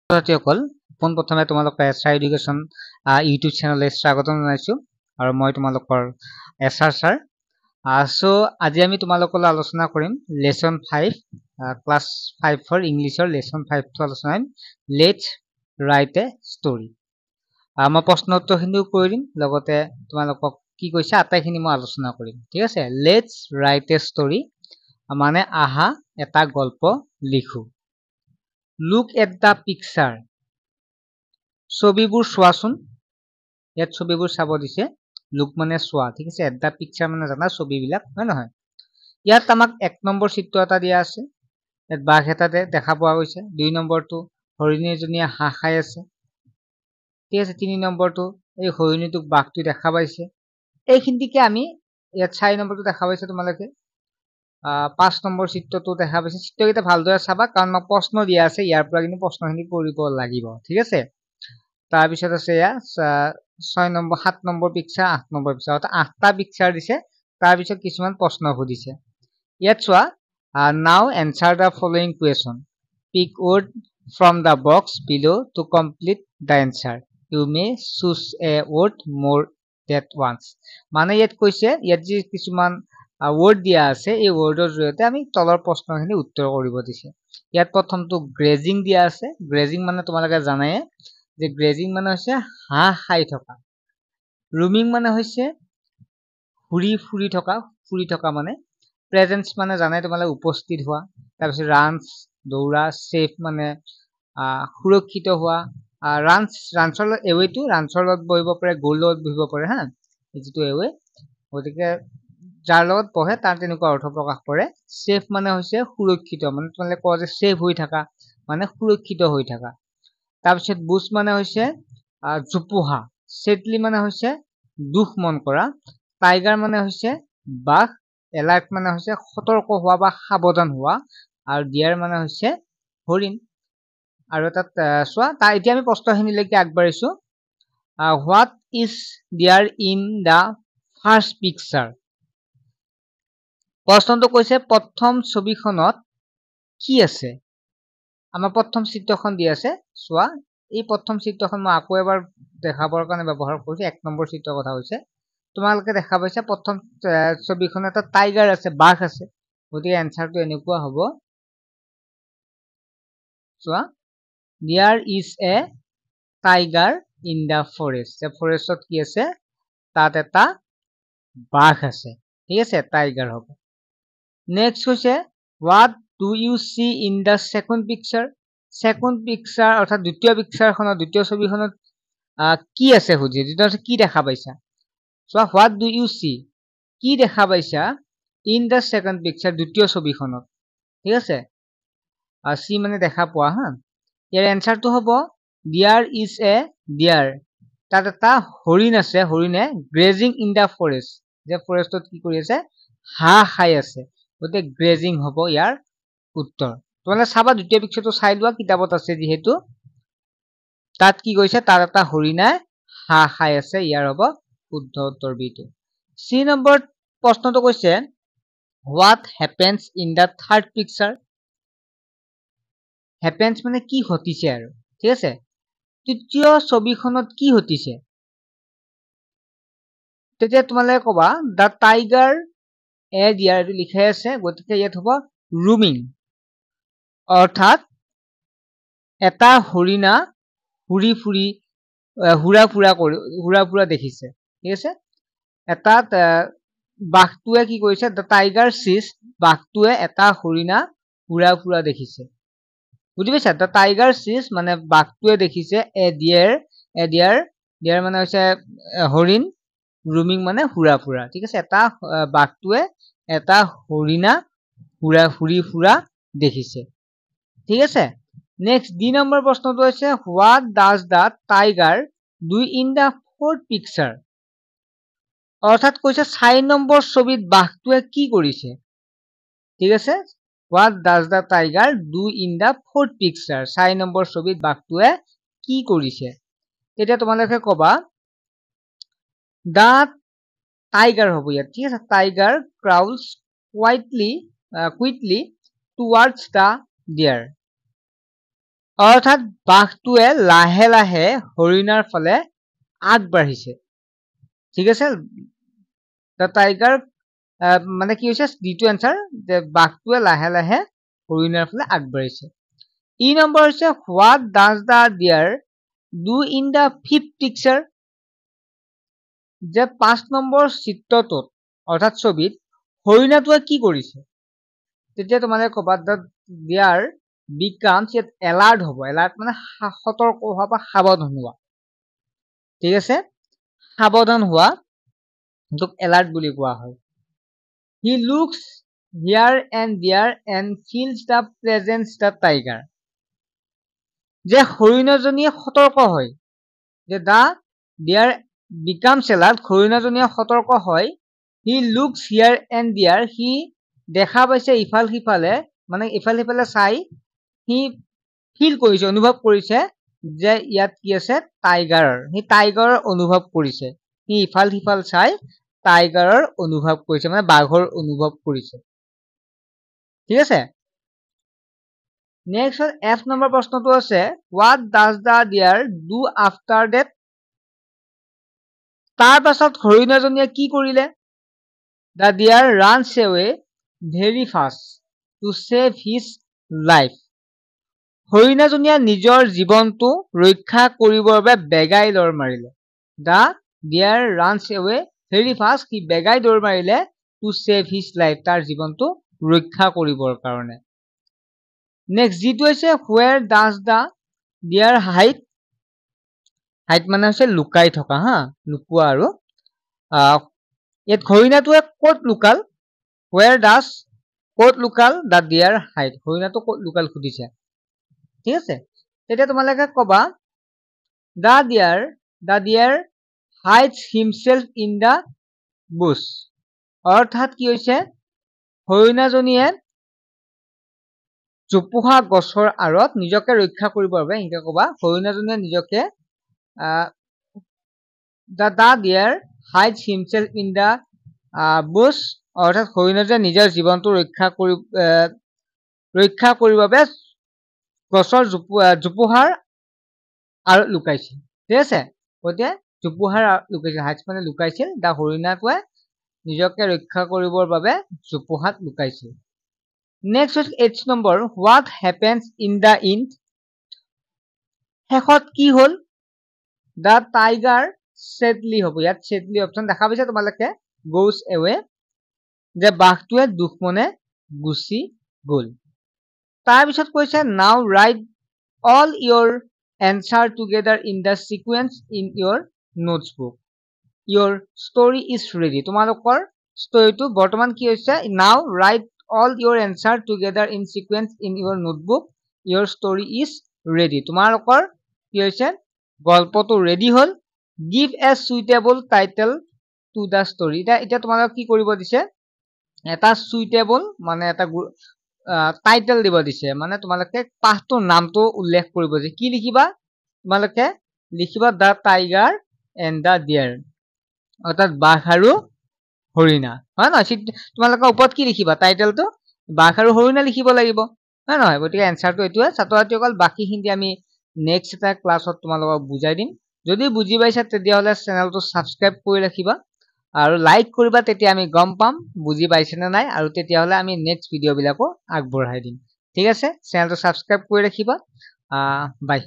ছাত্ৰীসকল পোনপ্ৰথমে তোমালোকক এছআৰ এডুকেশ্যন ইউটিউব চেনেললৈ স্বাগতম জনাইছোঁ আৰু মই তোমালোকৰ এছআৰ ছাৰ। সো আজি আমি তোমালোকলৈ আলোচনা কৰিম লেসন 5 ক্লাছ 5 ইংলিছৰ লেসন 5টো আলোচনা কৰিম লেটছ ৰাইট এ ষ্টৰী। মই প্ৰশ্ন উত্তৰখিনিও কৰি দিম, লগতে তোমালোকক কি কৈছে আটাইখিনি মই আলোচনা কৰিম। ঠিক আছে, লেটছ ৰাইট এ ষ্টৰী মানে আহা এটা গল্প লিখো। লুক এট দ্য পিকচাৰ, ছবিবোৰ চোৱাচোন। ইয়াত ছবিবোৰ চাব দিছে, লুক মানে চোৱা। ঠিক আছে, এট দ্য পিকচাৰ মানে জানা ছবিবিলাক, হয় নহয়? ইয়াত আমাক 1 নম্বৰ চিত্ৰ এটা দিয়া আছে, ইয়াত বাঘ এটা দেখা পোৱা গৈছে। 2 নম্বৰটো হৰিণী এজনীয়ে হাঁহ খাই আছে। ঠিক আছে, 3 নম্বৰটো এই হৰিণীটোক বাঘটো দেখা পাইছে। এইখিনিকে আমি ইয়াত 4 নম্বৰটো দেখা পাইছে তোমালোকে। 5 নম্বৰ চিত্ৰটো দেখা পাইছে। চিত্ৰকেইটা ভালদৰে চাবা, কাৰণ মোক প্ৰশ্ন দিয়া আছে, ইয়াৰ পৰা কিন্তু প্ৰশ্নখিনি পঢ়িব লাগিব। ঠিক আছে, তাৰপিছত আছে এয়া 6 number 7 number picture, 8 number picture, অৰ্থাৎ 8টা পিকচাৰ দিছে। তাৰপিছত কিছুমান প্ৰশ্ন সুধিছে। ইয়াত চোৱা, now answer the following question, pick word from the box below to complete the answer, you may choose a word more that once. মানে ইয়াত কৈছে, ইয়াত যি কিছুমান ৱৰ্ড দিয়া আছে, এই ৱৰ্ডৰ জৰিয়তে আমি তলৰ প্ৰশ্নখিনি উত্তৰ কৰিব দিছে। ইয়াত প্ৰথমটো গ্ৰেজিং দিয়া আছে। গ্ৰেজিং মানে তোমালোকে জানাই যে গ্ৰেজিং মানে হৈছে হাঁহ খাই থকা। ৰুমিং মানে হৈছে ফুৰি থকা মানে। প্ৰেজেন্স মানে জানাই তোমালোকে উপস্থিত হোৱা। তাৰপিছত ৰান্স দৌৰা, সেফ মানে সুৰক্ষিত হোৱা। ৰান্সৰ লগত এৱেটো ৰান্সৰ লগত বহিব পাৰে, গ'ল লগত বহিব পাৰে। হা, যিটো এৱে, গতিকে যাৰ লগত পঢ়ে তাৰ তেনেকুৱা অৰ্থ প্ৰকাশ কৰে। সেফ মানে হৈছে সুৰক্ষিত, মানে তোমালোকে কোৱা যে সেফ হৈ থাকা মানে সুৰক্ষিত হৈ থাকা। তাৰপিছত বুজ মানে হৈছে জোপোহা। ছেডলি মানে হৈছে দুখ মন কৰা। টাইগাৰ মানে হৈছে বাঘ। এলাৰ্ট মানে হৈছে সতৰ্ক হোৱা বা সাৱধান হোৱা। আৰু ডিয়াৰ মানে হৈছে হৰিণ। আৰু তাত চোৱা, এতিয়া আমি প্ৰশ্নখিনিলৈকে আগবাঢ়িছো। What is deer in the first picture? প্ৰশ্নটো কৈছে প্ৰথম ছবিখনত কি আছে? আমাৰ প্ৰথম চিত্ৰখন দি আছে, চোৱা। এই প্ৰথম চিত্ৰখন মই আকৌ এবাৰ দেখাবৰ কাৰণে ব্যৱহাৰ কৰিছো। 1 নম্বৰ চিত্ৰৰ কথা হৈছে। তোমালোকে দেখা পাইছা প্ৰথম ছবিখনত এটা টাইগাৰ আছে, বাঘ আছে। গতিকে এনচাৰটো এনেকুৱা হ'ব, চোৱা, there is a tiger in the forest. ফৰেষ্টত কি আছে? তাত এটা বাঘ আছে। ঠিক আছে, টাইগাৰ হ'ব। নেক্সট হৈছে, what do you see in the second picture? Second picture অৰ্থাৎ দ্বিতীয় পিকচাৰখনত, দ্বিতীয় ছবিখনত কি আছে সুধি, কি দেখা পাইছা? চোৱা, হোৱাট ডু ইউ চি, কি দেখা পাইছা ইন দ্য ছেকেণ্ড পিকচাৰ, দ্বিতীয় ছবিখনত। ঠিক আছে, চি মানে দেখা পোৱা। হা, ইয়াৰ এনচাৰটো হ'ব ডিয়াৰ ইজ এ ডিয়াৰ। তাত এটা হৰিণ আছে, হৰিণে গ্ৰেজিং ইন দ্য ফৰেষ্ট, যে ফৰেষ্টত কি কৰি আছে? হাঁহ খাই আছে। গতিকে গ্ৰেজিং হ'ব ইয়াৰ উত্তৰ। তোমালোকে চাবা, দ্বিতীয় পিকচাৰটো চাই লোৱা, কিতাপত আছে যিহেতু। তাত কি কৈছে? তাত এটা হৰিণাই হাঁহ খাই আছে। ইয়াৰ হ'ব শুদ্ধ উত্তৰ বিটো। চি নম্বৰ প্ৰশ্নটো কৈছে, what happens in the third picture? Happens মানে কি ঘটিছে আৰু। ঠিক আছে, তৃতীয় ছবিখনত কি ঘটিছে? তেতিয়া তোমালোকে কবা, দ্য টাইগাৰ এ ডিয়াৰ, এইটো লিখাই আছে। গতিকে ইয়াত হ'ব ৰুমিং, অৰ্থাৎ এটা হৰিণা হুৰা ফুৰা দেখিছে। ঠিক আছে, এটাত বাঘটোৱে কি কৰিছে? দ্য টাইগাৰ চিজ, বাঘটোৱে এটা হৰিণা হুৰা ফুৰা দেখিছে। বুজি পাইছা? দ্য টাইগাৰ চিজ মানে বাঘটোৱে দেখিছে এ ডিয়াৰ মানে হৈছে হৰিণ, ৰুমিং মানে হুৰা ফুৰা। ঠিক আছে, এটা বাঘটোৱে এটা হৰিণা ঘূৰি ফুৰা দেখিছে। ঠিক আছে, নেক্সট ডি নম্বৰ প্ৰশ্নটো হৈছে, what does the tiger do in the fourth picture? অৰ্থাৎ কৈছে 4 নম্বৰ ছবিত বাঘটোৱে কি কৰিছে? ঠিক আছে, what does the tiger do in the fourth picture? 4 number ছবিত বাঘটোৱে কি কৰিছে? তেতিয়া তোমালোকে কবা, দ্য টাইগাৰ হ'ব ইয়াত। ঠিক আছে, tiger crawls quickly towards the deer. অৰ্থাৎ বাঘটোৱে লাহে লাহে হৰিণাৰ ফালে আগবাঢ়িছে ঠিক আছে দ্য টাইগাৰ মানে কি হৈছে দ্বিতীয় এনসাৰ যে বাঘটোৱে লাহে লাহে হৰিণাৰ ফালে আগবাঢ়িছে ই নম্বৰ হৈছে what does the deer do in the fifth picture যে 5 নম্বৰ চিত্ৰটোত অৰ্থাৎ ছবিত হৰিণাটোৱে কি কৰিছে তেতিয়া তোমালোকে ক'বা the deer becomes it alert হ'ব এলাৰ্ট মানে সতৰ্ক হোৱা বা সাৱধান হোৱা ঠিক আছে সাৱধান হোৱা তোক এলাৰ্ট বুলি কোৱা হয় he looks here and there and feels the presence the tiger যে হৰিণাজনীয়ে সতৰ্ক হয় যে দ্য ডিয়াৰ বিকামছ এলাৰ্ট হৰিণাজনীয়ে সতৰ্ক হয় he looks here and there সি দেখা পাইছে ইফাল সিফালে মানে ইফাল সিফালে চাই সি ফিল কৰিছে অনুভৱ কৰিছে যে ইয়াত কি আছে টাইগাৰৰ সি টাইগাৰৰ অনুভৱ কৰিছে সি ইফাল সিফাল চাই টাইগাৰৰ অনুভৱ কৰিছে মানে বাঘৰ অনুভৱ কৰিছে ঠিক আছে নেক্সট এফ নম্বৰ প্ৰশ্নটো আছে what does the deer do after that তাৰ পাছত হৰিণাজনীয়ে কি কৰিলে the deer runs away very fast to save his life হৰিণাজনীয়ে নিজৰ জীৱনটো ৰক্ষা কৰিবৰ বাবে বেগাই দৌৰ মাৰিলে the deer runs away very fast সি বেগাই দৌৰ মাৰিলে টু ছেভ হিজ লাইফ তাৰ জীৱনটো ৰক্ষা কৰিবৰ কাৰণে নেক্সট যিটো হৈছে where does the deer hide hide মানে হৈছে লুকাই থকা হা লুকুৱা আৰু ইয়াত হৰিণাটোৱে ক'ত লুকাল হুৱেৰ ডাজ ক'ত লুকাল দ্য ডিয়াৰ হাইড হৰিণাটো ক'ত লুকাল সুধিছে ঠিক আছে তেতিয়া তোমালোকে ক'বা the deer hides himself in the bush অৰ্থাৎ কি হৈছে হৰিণাজনীয়ে জোপোহা গছৰ আঁৰত নিজকে ৰক্ষা কৰিবৰ বাবে এনেকে ক'বা হৰিণাজনীয়ে নিজকে the deer hides himself in the bush অৰ্থাৎ হৰিণাজনীয়ে নিজৰ জীৱনটো ৰক্ষা কৰিবৰ বাবে গছৰ জোপোহাৰ আঁৰত লুকাইছিল ঠিক আছে গতিকে জোপোহাৰ লুকাইছিল হাইডছ মানে লুকাইছিল দ্য হৰিণাটোৱে নিজকে ৰক্ষা কৰিবৰ বাবে জোপোহাত লুকাইছিল next 8 number what happens in the end শেষত কি হ'ল দ্য টাইগাৰ ছেডলি হ'ব ইয়াত ছেডলি অপশ্যন দেখা পাইছে তোমালোকে গোজ এৱে যে বাঘটোৱে দুখ মনে গুচি গ'ল তাৰপিছত কৈছে now write all your answer together in the sequence in your notes book your story is ready তোমালোকৰ ষ্টৰিটো বৰ্তমান কি হৈছে now write all your answer together in sequence in your notebook your story is ready তোমালোকৰ কি হৈছে গল্পটো ready হ'ল give a suitable title to the story এটা তোমালোক কি কৰিব দিছে এটা suitable মানে এটা টাইটেল দিব দিছে মানে তোমালোকে পাঠটোৰ নামটো উল্লেখ কৰিব যে কি লিখিবা তোমালোকে লিখিবা the tiger and the deer অৰ্থাৎ বাঘ আৰু হৰিণা হয় নহয় তোমালোকৰ ওপৰত কি লিখিবা টাইটেলটো বাঘ আৰু হৰিণা লিখিব লাগিব হয় নহয় গতিকে এনসাৰটো এইটোৱে ছাত্ৰ ছাত্ৰীসকল বাকীখিনি আমি নেক্সট এটা ক্লাছত তোমালোকক বুজাই দিম যদি বুজি পাইছা তেতিয়াহ'লে চেনেলটো ছাবস্ক্ৰাইব কৰি ৰাখিবা আৰু লাইক কৰিবা তেতিয়া আমি গম পাম বুজি পাইছে নে নাই আৰু তেতিয়াহ'লে আমি নেক্সট ভিডিঅ'বিলাকো আগবঢ়াই দিম ঠিক আছে চেনেলটো ছাবস্ক্ৰাইব কৰি ৰাখিবা বাই